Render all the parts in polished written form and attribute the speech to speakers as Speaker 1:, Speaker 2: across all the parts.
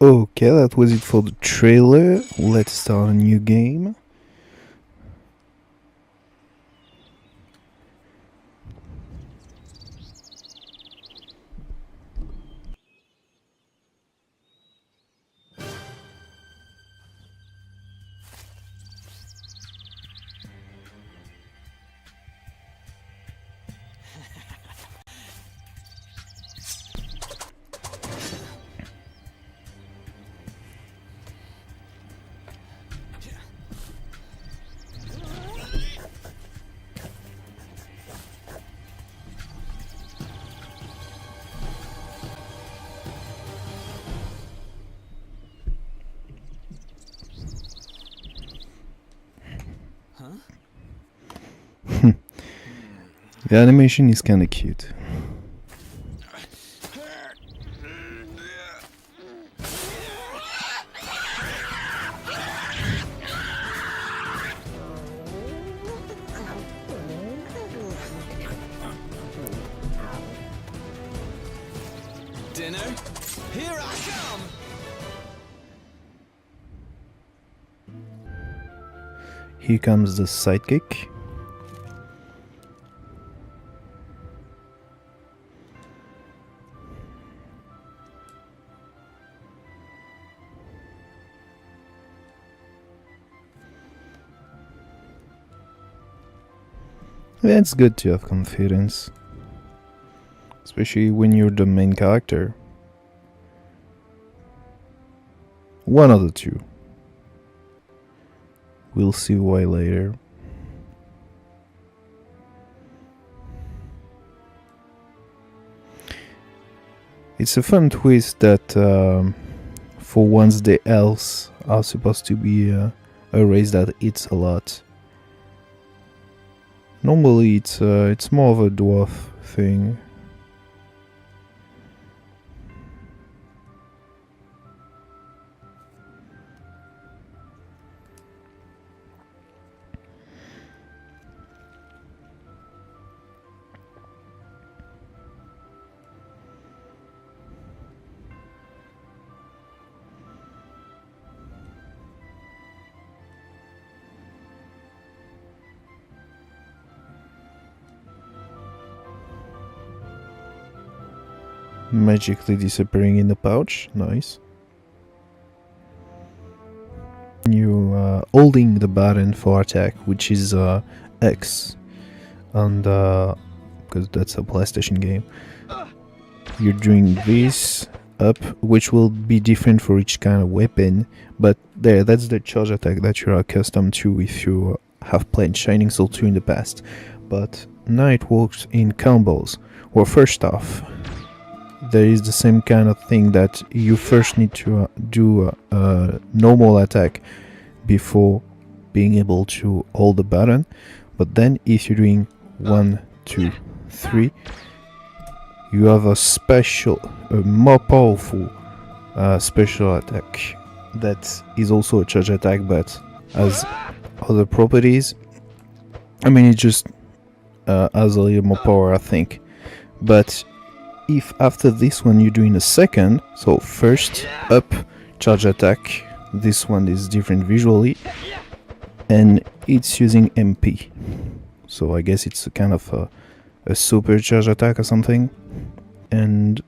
Speaker 1: Okay, that was it for the trailer. Let's start a new game. The animation is kinda cute.
Speaker 2: Dinner? Here I come!
Speaker 1: Here comes the sidekick. Yeah, it's good to have confidence, especially when you're the main character. One of the two. We'll see why later. It's a fun twist that for once the elves are supposed to be a race that eats a lot. Normally it's more of a dwarf thing. Magically disappearing in the pouch, nice. You holding the button for attack, which is X, and because that's a PlayStation game, you're doing this up, which will be different for each kind of weapon, but that's the charge attack that you're accustomed to if you have played Shining Soul 2 in the past. But now it works in combos. Well, first off, there is the same kind of thing that you first need to do a normal attack before being able to hold the button, but then if you're doing 1, 2, 3, you have a more powerful special attack that is also a charge attack but has other properties. I mean, it just has a little more power, I think. But if after this one you're doing a second, so first up charge attack, this one is different visually, and it's using MP, so I guess it's a kind of a super charge attack or something. And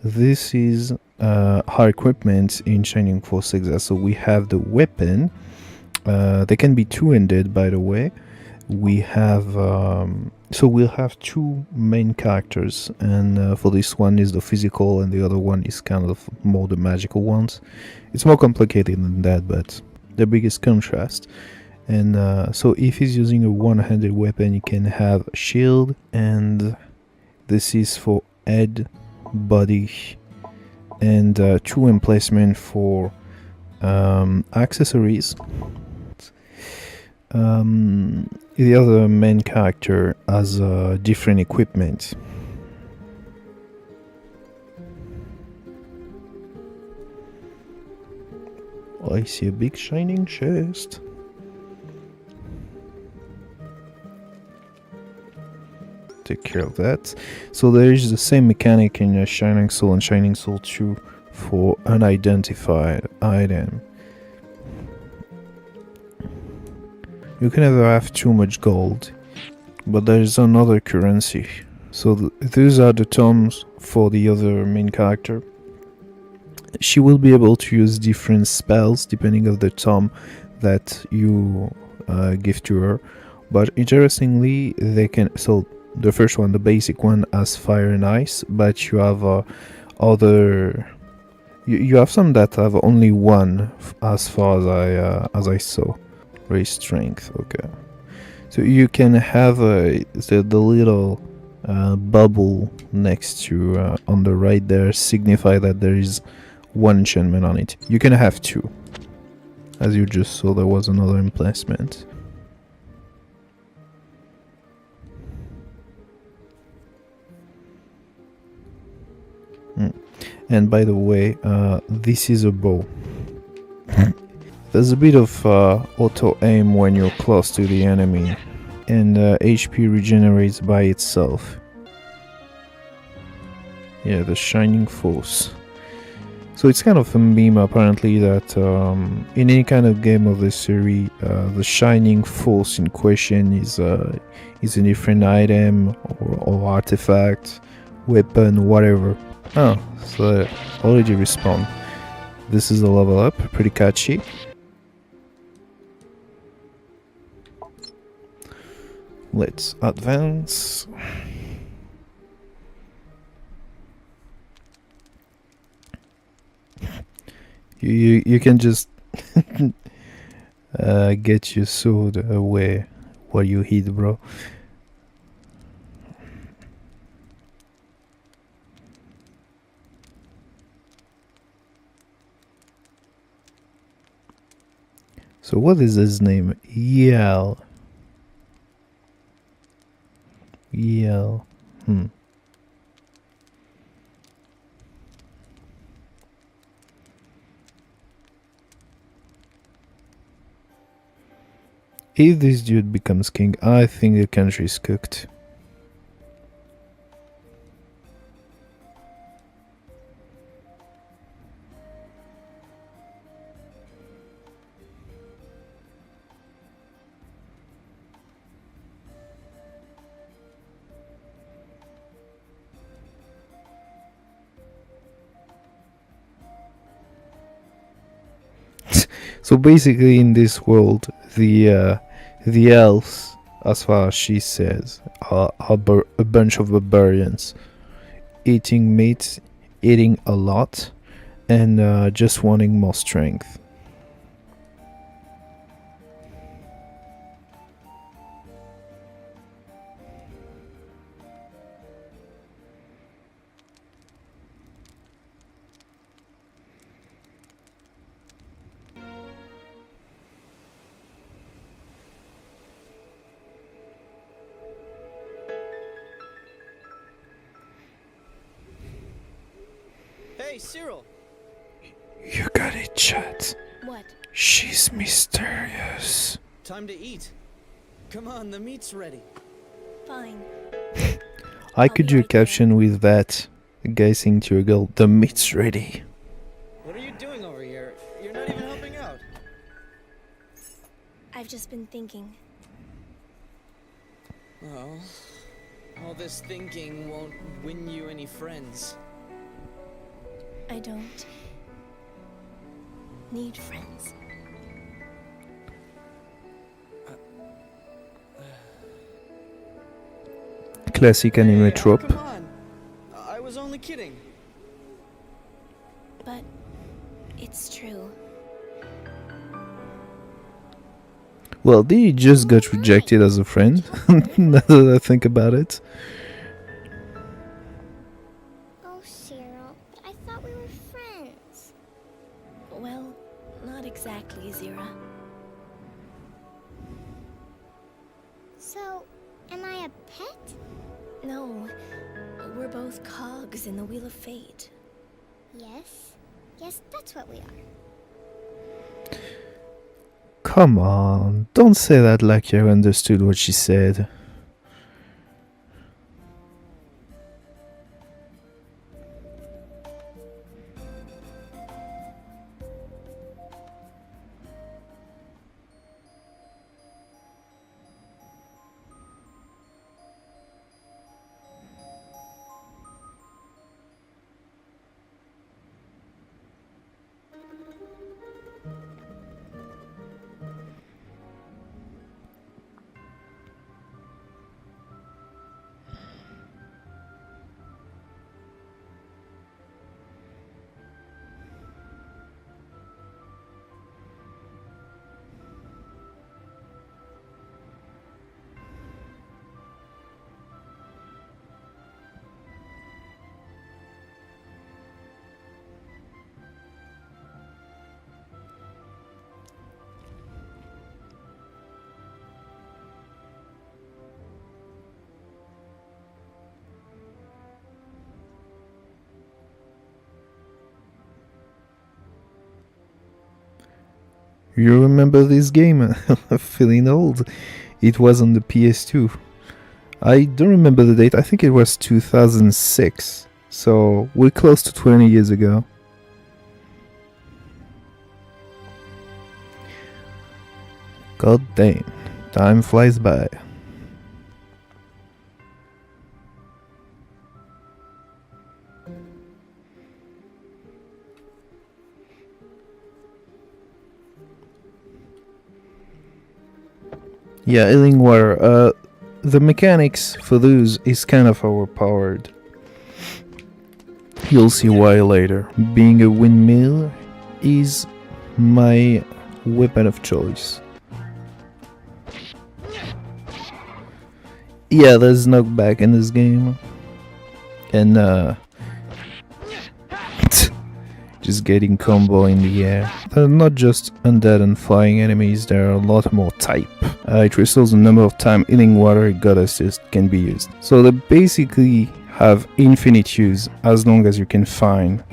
Speaker 1: this is our equipment in Shining Forceexa. So we have the weapon, they can be two-handed, by the way. We have so we'll have two main characters, and for this one is the physical and the other one is kind of more the magical ones. It's more complicated than that, but the biggest contrast. And so if he's using a one-handed weapon, he can have a shield, and this is for head, body, and two emplacement for accessories. The other main character has different equipment. I see a big shining chest. Take care of that. So there is the same mechanic in Shining Soul and Shining Soul 2 for unidentified item. You can never have too much gold, but there is another currency. So these are the tomes for the other main character. She will be able to use different spells depending on the tome that you give to her. But interestingly, they can. So the first one, the basic one, has fire and ice, but you have other. You have some that have only one, as far as I saw. Raise strength. Okay. So you can have the little bubble next to on the right there signify that there is one enchantment on it. You can have two. As you just saw, there was another emplacement. And by the way, this is a bow. There's a bit of auto-aim when you're close to the enemy, and HP regenerates by itself. Yeah, the Shining Force. So it's kind of a meme apparently that in any kind of game of this series, the Shining Force in question is a different item or artifact, weapon, whatever. Oh, so already respawn. This is a level up, pretty catchy. Let's advance. You can just get your sword away while you hit, bro. So what is his name? Yell. If this dude becomes king, I think the country is cooked. So basically, in this world, the elves, as far as she says, are a bunch of barbarians, eating meat, eating a lot, and just wanting more strength.
Speaker 2: Hey, Cyrille!
Speaker 1: You got it, chat.
Speaker 3: What?
Speaker 1: She's mysterious.
Speaker 2: Time to eat. Come on, the meat's ready.
Speaker 3: Fine.
Speaker 1: I could do a caption with that. A guy saying to a girl, "The meat's ready."
Speaker 2: What are you doing over here? You're not even helping out.
Speaker 3: I've just been thinking.
Speaker 2: Well, all this thinking won't win you any friends.
Speaker 3: I don't need friends.
Speaker 1: Classic anime trope.
Speaker 2: Come on. I was only kidding.
Speaker 3: But it's true.
Speaker 1: Well, did he just got rejected as a friend? Now that I think about it.
Speaker 4: Oh, Cyrille, but I thought we were friends.
Speaker 3: Well, not exactly, Zira.
Speaker 4: So, am I a pet?
Speaker 3: No, we're both cogs in the Wheel of Fate.
Speaker 4: Yes. Yes, that's what we are.
Speaker 1: Come on, don't say that like you understood what she said. You remember this game? Feeling old. It was on the PS2. I don't remember the date. I think it was 2006. So we're close to 20 years ago. God damn. Time flies by. Yeah, healing water. The mechanics for those is kind of overpowered. You'll see why later. Being a windmill is my weapon of choice. Yeah, there's knockback in this game. And just getting combo in the air. They're not just undead and flying enemies, there are a lot more type. It restores the number of time healing water God assist can be used. So they basically have infinite use as long as you can find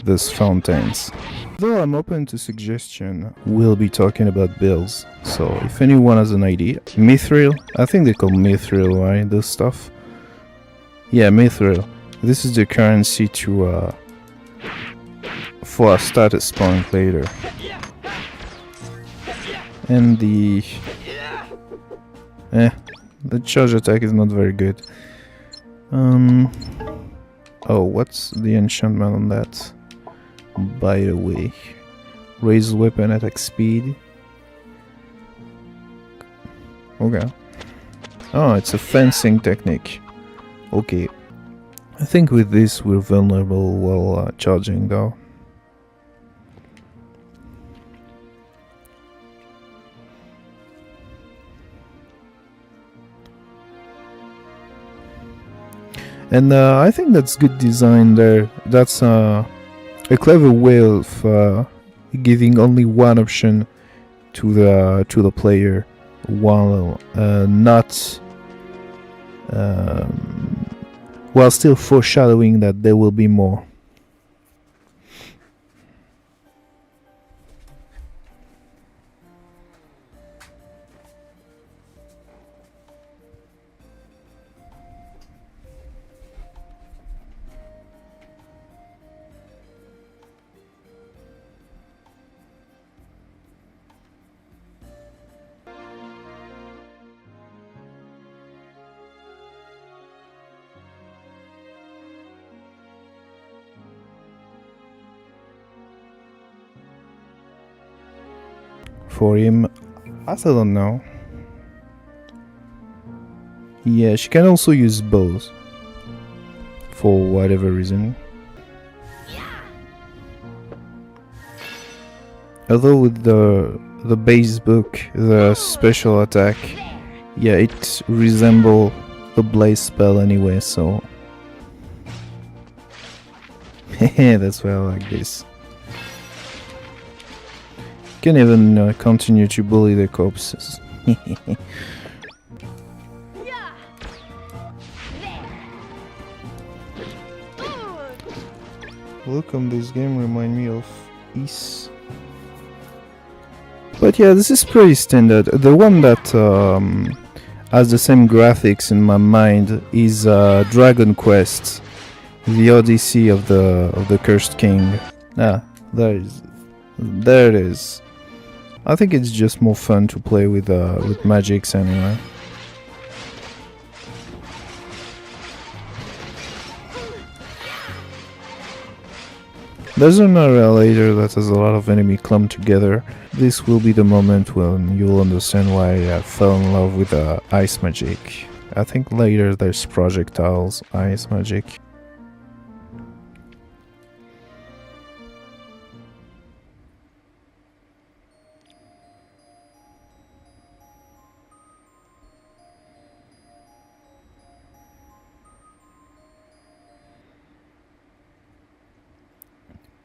Speaker 1: these fountains. Though I'm open to suggestion, we'll be talking about builds. So if anyone has an idea, Mithril, I think they call Mithril, right? This stuff. Yeah, Mithril. This is the currency to for a status point later. And the charge attack is not very good. Oh, what's the enchantment on that? By the way, raise weapon attack speed. Okay. Oh, it's a fencing technique. Okay. I think with this we're vulnerable while charging though. And I think that's good design there. That's a clever way of giving only one option to the player, while while still foreshadowing that there will be more. For him, I still don't know. Yeah, she can also use bows for whatever reason. Although with the base book, the special attack, yeah, it resembles the blaze spell anyway, so that's why I like this. Can even continue to bully the corpses. Look on this game remind me of Is. But yeah, this is pretty standard. The one that has the same graphics in my mind is Dragon Quest, the Odyssey of the Cursed King. Ah, there it is. I think it's just more fun to play with magics anyway. There's an area later that has a lot of enemy clumped together. This will be the moment when you'll understand why I fell in love with ice magic. I think later there's projectiles, ice magic.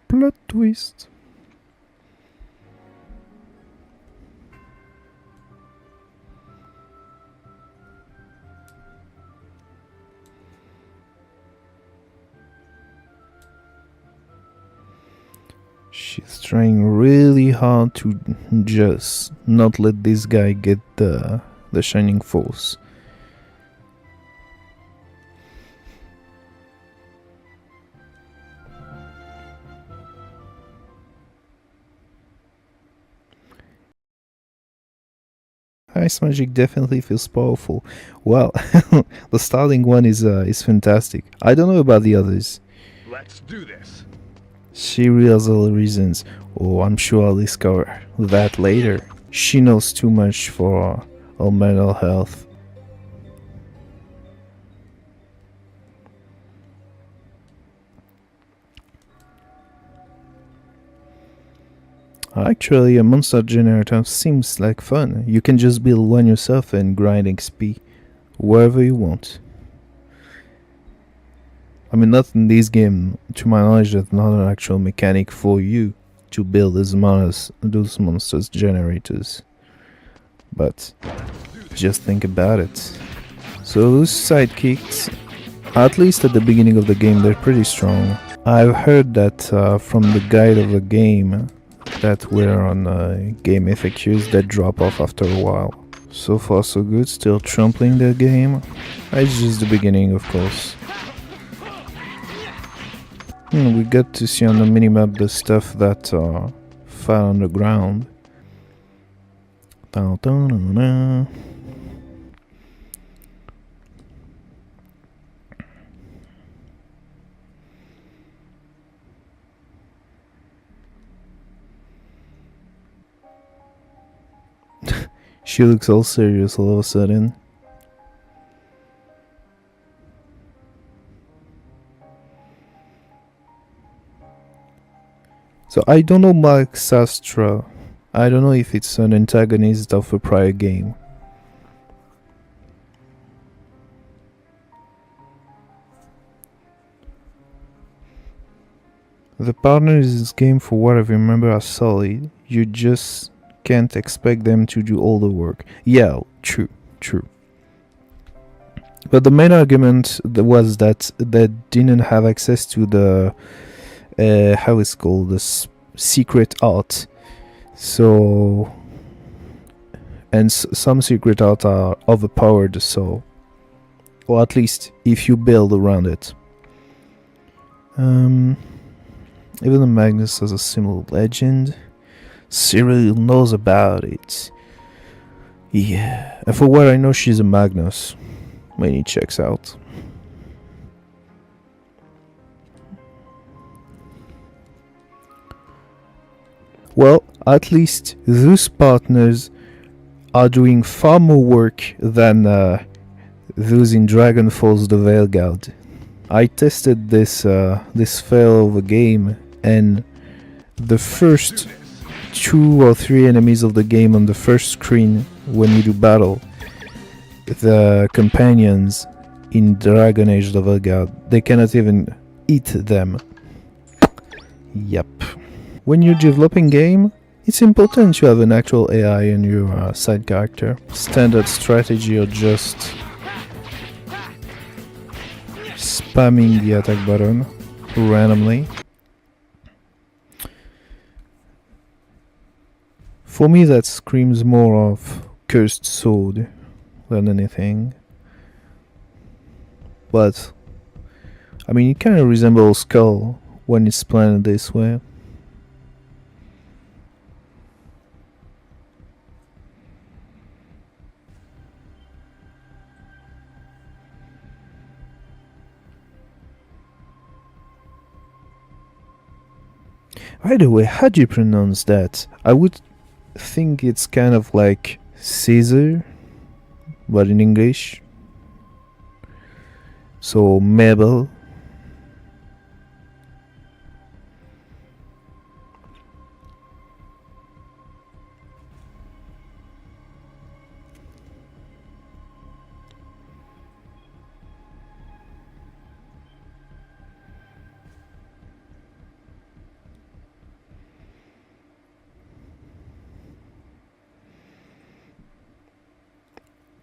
Speaker 1: Plot twist. She's trying really hard to just not let this guy get the Shining Force. Ice magic definitely feels powerful. Well, the starting one is fantastic. I don't know about the others.
Speaker 5: Let's do this.
Speaker 1: Cyrile's other reasons. Oh, I'm sure I'll discover that later. She knows too much for her mental health. Actually, a monster generator seems like fun. You can just build one yourself and grind XP wherever you want. I mean, not in this game, to my knowledge, that's not an actual mechanic for you to build those monsters generators. But just think about it. So those sidekicks, at least at the beginning of the game, they're pretty strong. I've heard that from the guide of the game that we're on game FAQs that drop off after a while. So far so good, still trampling the game. It's just the beginning, of course. We get to see on the minimap the stuff that fell on the ground. She looks all serious all of a sudden. So I don't know Mark Sastra. I don't know if it's an antagonist of a prior game. The partners in this game, for what I remember, are solid. You just can't expect them to do all the work. Yeah, true. But the main argument was that they didn't have access to the how it's called, the secret art. So, and some secret art are overpowered, so, or at least if you build around it. Even the Magnus has a similar legend. Cyrille knows about it. Yeah, and for what I know, she's a Magnus when he checks out. Well, at least those partners are doing far more work than those in Dragon Falls the Veilguard. I tested this fail of a game, and the first 2 or 3 enemies of the game on the first screen when you do battle, the companions in Dragon Age the Veilguard, they cannot even eat them. Yep. When you're developing game, it's important to have an actual AI in your side character. Standard strategy or just spamming the attack button randomly. For me, that screams more of cursed sword than anything. But I mean, it kind of resembles Skull when it's planned this way. By the way, how do you pronounce that? I would think it's kind of like Caesar, but in English. So, Mabel.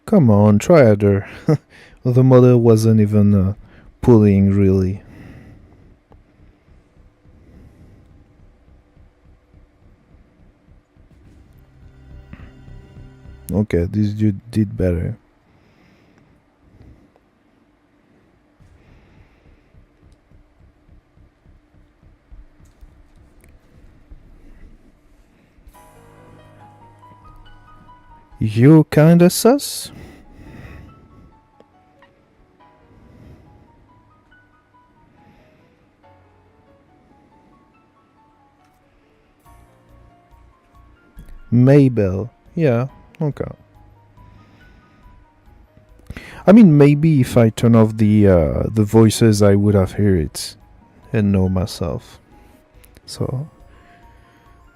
Speaker 1: Come on, try harder. The mother wasn't even pulling, really. Okay, this dude did better. You kinda sus? Maybell. Yeah, okay. I mean, maybe if I turn off the voices, I would have heard it and know myself. So,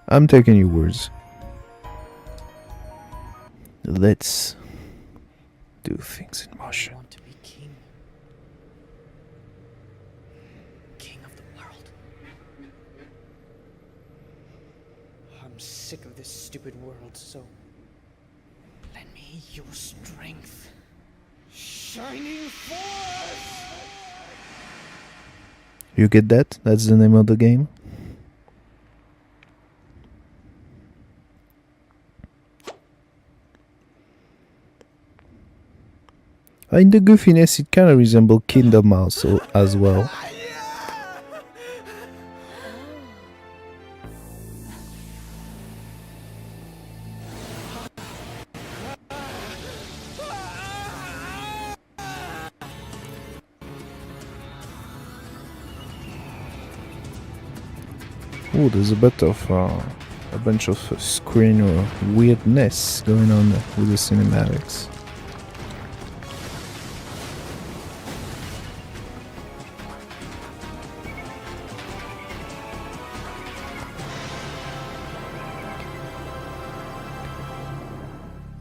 Speaker 1: I'm taking your words. Let's do things in
Speaker 2: I
Speaker 1: motion.
Speaker 2: want to be king. King of the world. I'm sick of this stupid world, so lend me your strength. Shining Force!
Speaker 1: You get that? That's the name of the game. In the goofiness, it kind of resembles Kingdom Hearts as well. Oh, there's a bit of a bunch of screen or weirdness going on with the cinematics.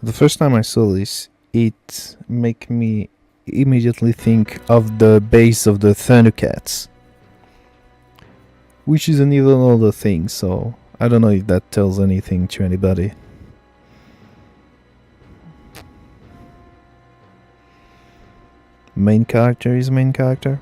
Speaker 1: The first time I saw this, it made me immediately think of the base of the Thundercats, which is an even older thing, so I don't know if that tells anything to anybody. Main character is main character.